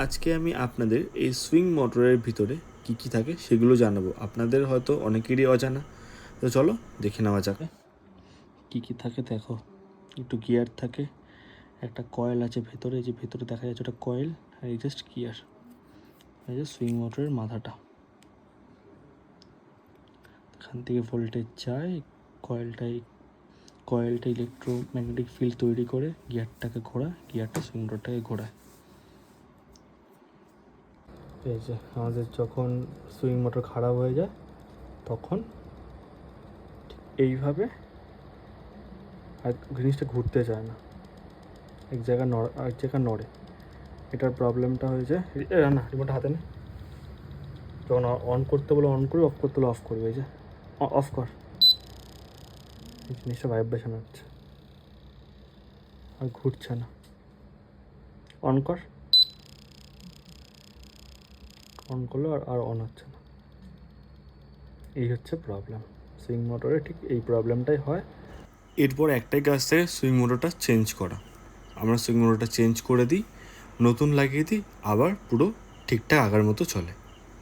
আজকে আমি আপনাদের এই সুইং মোটরের ভিতরে কী কী থাকে সেগুলো জানাবো। আপনাদের হয়তো অনেকেরই অজানা, তো চলো দেখে নেওয়া যাক। কী কী থাকে দেখো, একটু গিয়ার থাকে, একটা কয়েল আছে ভেতরে, যে ভেতরে দেখা যাচ্ছে ওটা কয়েল, আর এই জাস্ট গিয়ার। এই যে সুইং মোটরের মাথাটা, এখান থেকে ভোল্টেজ যায়, কয়েলটা ইলেকট্রোম্যাগনেটিক ফিল্ড তৈরি করে গিয়ারটাকে ঘোরায়, গিয়ারটা সুইং মোটরটাকে ঘোরায়। এই যে আমাদের যখন সুইং মোটর খারাপ হয়ে যায় তখন এইভাবে আর জিনিসটা ঘুরতে চায় না, এক জায়গায় নড়ে। এটার প্রবলেমটা হয়েছে, না রিমোটটা হাতে নেই, যখন অন করতে বলে অন করি, অফ করতে বলে অফ করবে। এই যে অফ কর, এই জিনিসটা ভাইব্রেশন হচ্ছে আর ঘুরছে না। অন কর, অন করলে আর অন হচ্ছে না। এই হচ্ছে প্রবলেম সুইং মোটরে, ঠিক এই প্রবলেমটাই হয়। এরপর একটাই কাজ থাকে, সুইং মোটরটা চেঞ্জ করা। আমরা সুইং মোটরটা চেঞ্জ করে দিই, নতুন লাগিয়ে দিই, আবার পুরো ঠিকঠাক আগের মতো চলে।